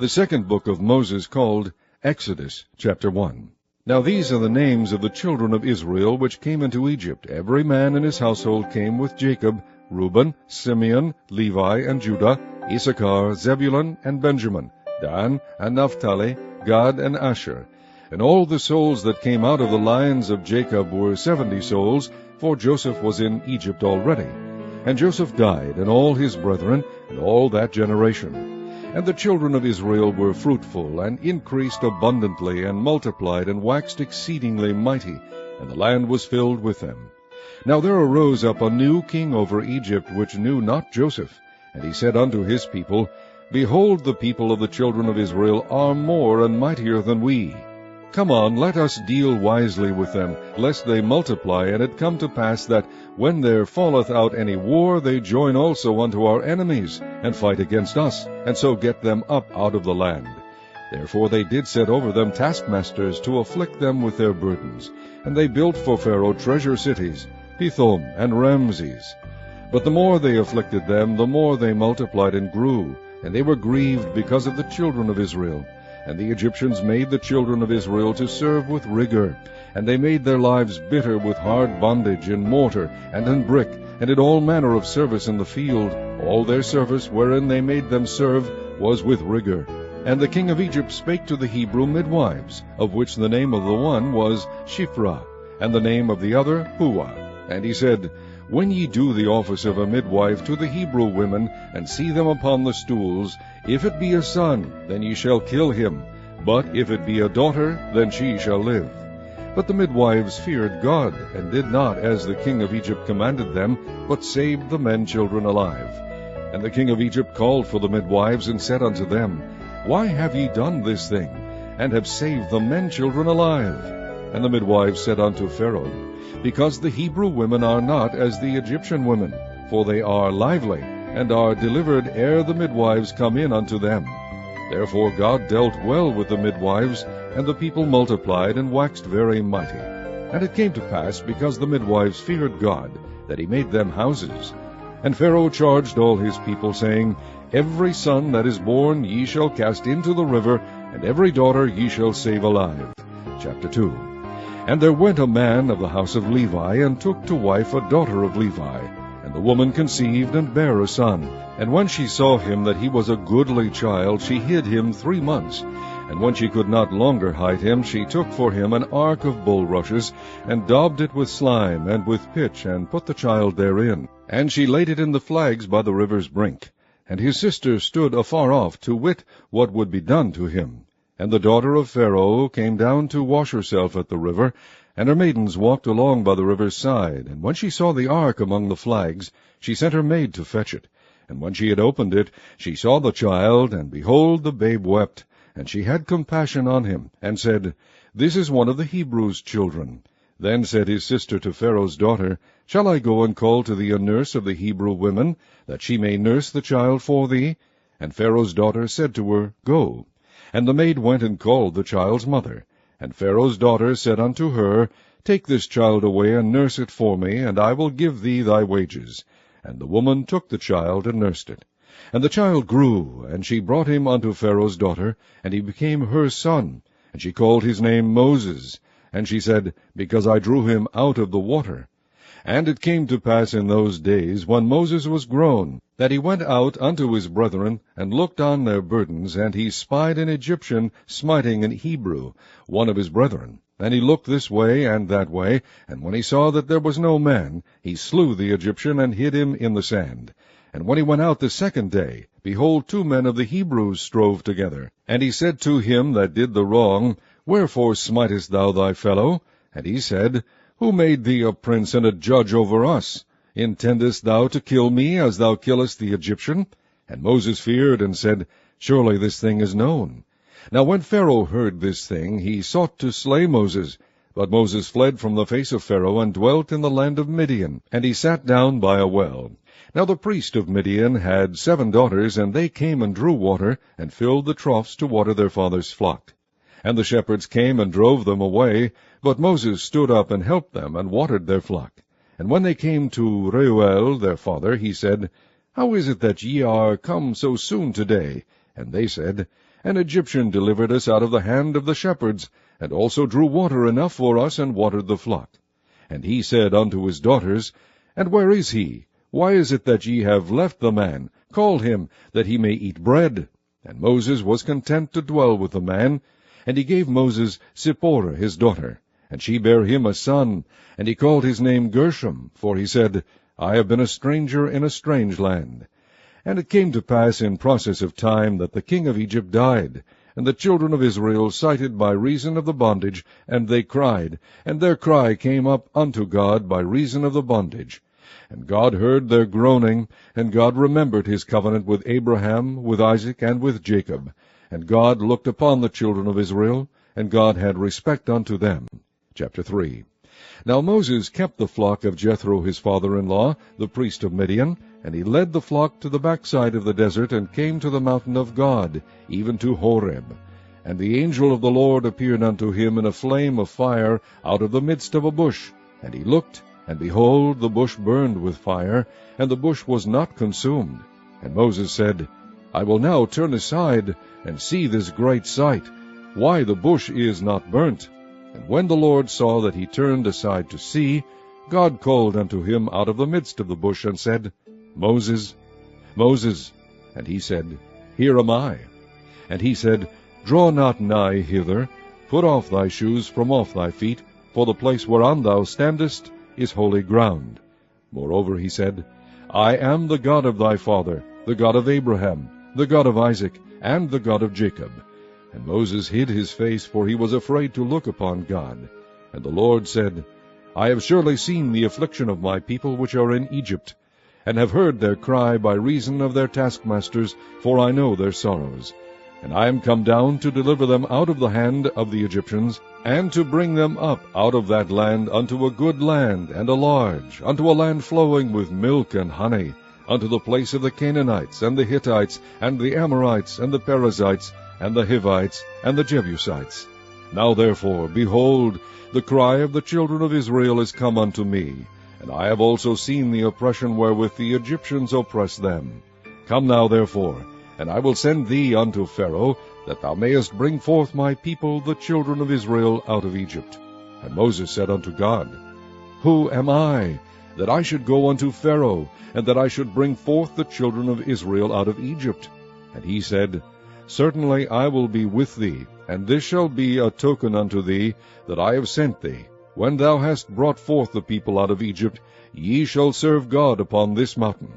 The second book of Moses, called Exodus, chapter 1. Now these are the names of the children of Israel which came into Egypt. Every man in his household came with Jacob: Reuben, Simeon, Levi, and Judah, Issachar, Zebulun, and Benjamin, Dan, and Naphtali, Gad, and Asher. And all the souls that came out of the lions of Jacob were 70 souls, for Joseph was in Egypt already. And Joseph died, and all his brethren, and all that generation. And the children of Israel were fruitful, and increased abundantly, and multiplied, and waxed exceedingly mighty, and the land was filled with them. Now there arose up a new king over Egypt, which knew not Joseph. And he said unto his people, Behold, the people of the children of Israel are more and mightier than we. Come on, let us deal wisely with them, lest they multiply. And it come to pass that, when there falleth out any war, they join also unto our enemies, and fight against us, and so get them up out of the land. Therefore they did set over them taskmasters, to afflict them with their burdens. And they built for Pharaoh treasure cities, Pithom and Ramses. But the more they afflicted them, the more they multiplied and grew, and they were grieved because of the children of Israel. And the Egyptians made the children of Israel to serve with rigor, and they made their lives bitter with hard bondage in mortar and in brick, and in all manner of service in the field. All their service wherein they made them serve was with rigor. And the king of Egypt spake to the Hebrew midwives, of which the name of the one was Shiphrah, and the name of the other Puah. And he said, When ye do the office of a midwife to the Hebrew women, and see them upon the stools, if it be a son, then ye shall kill him, but if it be a daughter, then she shall live. But the midwives feared God, and did not as the king of Egypt commanded them, but saved the men children alive. And the king of Egypt called for the midwives, and said unto them, Why have ye done this thing, and have saved the men children alive? And the midwives said unto Pharaoh, Because the Hebrew women are not as the Egyptian women, for they are lively, and are delivered ere the midwives come in unto them. Therefore God dealt well with the midwives, and the people multiplied, and waxed very mighty. And it came to pass, because the midwives feared God, that he made them houses. And Pharaoh charged all his people, saying, Every son that is born ye shall cast into the river, and every daughter ye shall save alive. Chapter 2. And there went a man of the house of Levi, and took to wife a daughter of Levi. And the woman conceived, and bare a son. And when she saw him that he was a goodly child, she hid him 3 months. And when she could not longer hide him, she took for him an ark of bulrushes, and daubed it with slime, and with pitch, and put the child therein. And she laid it in the flags by the river's brink. And his sister stood afar off, to wit what would be done to him. And the daughter of Pharaoh came down to wash herself at the river, and her maidens walked along by the river's side. And when she saw the ark among the flags, she sent her maid to fetch it. And when she had opened it, she saw the child, and behold, the babe wept. And she had compassion on him, and said, This is one of the Hebrews' children. Then said his sister to Pharaoh's daughter, Shall I go and call to thee a nurse of the Hebrew women, that she may nurse the child for thee? And Pharaoh's daughter said to her, Go. And the maid went and called the child's mother. And Pharaoh's daughter said unto her, Take this child away, and nurse it for me, and I will give thee thy wages. And the woman took the child, and nursed it. And the child grew, and she brought him unto Pharaoh's daughter, and he became her son. And she called his name Moses. And she said, Because I drew him out of the water. And it came to pass in those days, when Moses was grown, that he went out unto his brethren, and looked on their burdens, and he spied an Egyptian smiting an Hebrew, one of his brethren. And he looked this way and that way, and when he saw that there was no man, he slew the Egyptian, and hid him in the sand. And when he went out the second day, behold, 2 men of the Hebrews strove together. And he said to him that did the wrong, Wherefore smitest thou thy fellow? And he said, Who made thee a prince and a judge over us? Intendest thou to kill me, as thou killest the Egyptian? And Moses feared, and said, Surely this thing is known. Now when Pharaoh heard this thing, he sought to slay Moses. But Moses fled from the face of Pharaoh, and dwelt in the land of Midian. And he sat down by a well. Now the priest of Midian had 7 daughters, and they came and drew water, and filled the troughs to water their father's flock. And the shepherds came and drove them away, but Moses stood up and helped them, and watered their flock. And when they came to Reuel their father, he said, How is it that ye are come so soon today? And they said, An Egyptian delivered us out of the hand of the shepherds, and also drew water enough for us, and watered the flock. And he said unto his daughters, And where is he? Why is it that ye have left the man? Call him, that he may eat bread. And Moses was content to dwell with the man. And he gave Moses Zipporah his daughter, and she bare him a son, and he called his name Gershom, for he said, I have been a stranger in a strange land. And it came to pass in process of time that the king of Egypt died, and the children of Israel sighted by reason of the bondage, and they cried, and their cry came up unto God by reason of the bondage. And God heard their groaning, and God remembered his covenant with Abraham, with Isaac, and with Jacob. And God looked upon the children of Israel, and God had respect unto them. Chapter 3. Now Moses kept the flock of Jethro his father-in-law, the priest of Midian, and he led the flock to the backside of the desert, and came to the mountain of God, even to Horeb. And the angel of the Lord appeared unto him in a flame of fire out of the midst of a bush. And he looked, and behold, the bush burned with fire, and the bush was not consumed. And Moses said, I will now turn aside, and see this great sight, why the bush is not burnt. And when the Lord saw that he turned aside to see, God called unto him out of the midst of the bush, and said, Moses, Moses. And he said, Here am I. And he said, Draw not nigh hither, put off thy shoes from off thy feet, for the place whereon thou standest is holy ground. Moreover he said, I am the God of thy father, the God of Abraham, the God of Isaac, and the God of Jacob. And Moses hid his face, for he was afraid to look upon God. And the Lord said, I have surely seen the affliction of my people which are in Egypt, and have heard their cry by reason of their taskmasters, for I know their sorrows. And I am come down to deliver them out of the hand of the Egyptians, and to bring them up out of that land unto a good land, and a large, unto a land flowing with milk and honey, unto the place of the Canaanites, and the Hittites, and the Amorites, and the Perizzites, and the Hivites, and the Jebusites. Now therefore, behold, the cry of the children of Israel is come unto me, and I have also seen the oppression wherewith the Egyptians oppress them. Come now therefore, and I will send thee unto Pharaoh, that thou mayest bring forth my people, the children of Israel, out of Egypt. And Moses said unto God, Who am I, that I should go unto Pharaoh, and that I should bring forth the children of Israel out of Egypt? And he said, Certainly I will be with thee, and this shall be a token unto thee, that I have sent thee. When thou hast brought forth the people out of Egypt, ye shall serve God upon this mountain.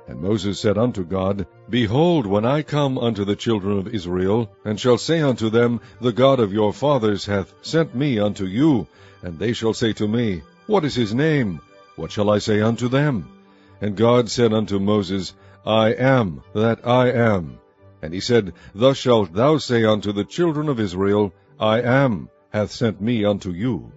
And Moses said unto God, Behold, when I come unto the children of Israel, and shall say unto them, The God of your fathers hath sent me unto you, and they shall say to me, What is his name? What shall I say unto them? And God said unto Moses, I am that I am. And he said, Thus shalt thou say unto the children of Israel, I am hath sent me unto you.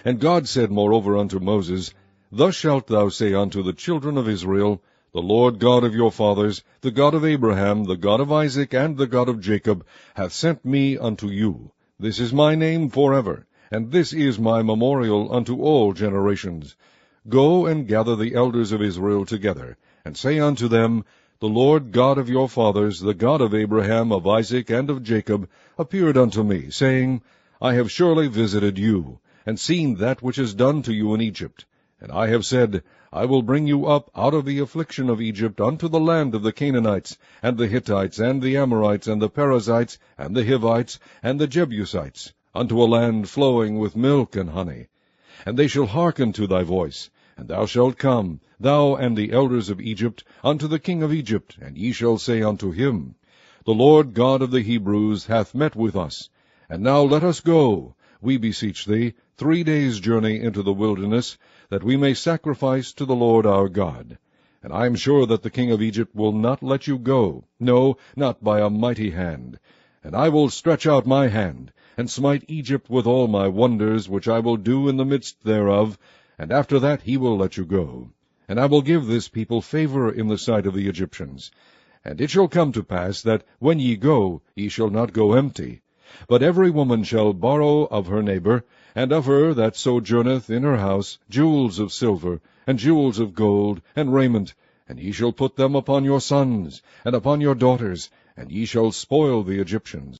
And God said moreover unto Moses, Thus shalt thou say unto the children of Israel, The Lord God of your fathers, the God of Abraham, the God of Isaac, and the God of Jacob, hath sent me unto you. This is my name forever, and this is my memorial unto all generations. Go and gather the elders of Israel together, and say unto them, The Lord God of your fathers, the God of Abraham, of Isaac, and of Jacob, appeared unto me, saying, I have surely visited you, and seen that which is done to you in Egypt. And I have said, I will bring you up out of the affliction of Egypt unto the land of the Canaanites, and the Hittites, and the Amorites, and the Perizzites, and the Hivites, and the Jebusites, unto a land flowing with milk and honey. And they shall hearken to thy voice, and thou shalt come, thou and the elders of Egypt, unto the king of Egypt, and ye shall say unto him, The Lord God of the Hebrews hath met with us. And now let us go, we beseech thee, 3 days' journey into the wilderness, that we may sacrifice to the Lord our God. And I am sure that the king of Egypt will not let you go, no, not by a mighty hand. And I will stretch out my hand, and smite Egypt with all my wonders, which I will do in the midst thereof, and after that he will let you go. And I will give this people favor in the sight of the Egyptians. And it shall come to pass that when ye go, ye shall not go empty. But every woman shall borrow of her neighbor, and of her that sojourneth in her house, jewels of silver, and jewels of gold, and raiment, and ye shall put them upon your sons, and upon your daughters, and ye shall spoil the Egyptians.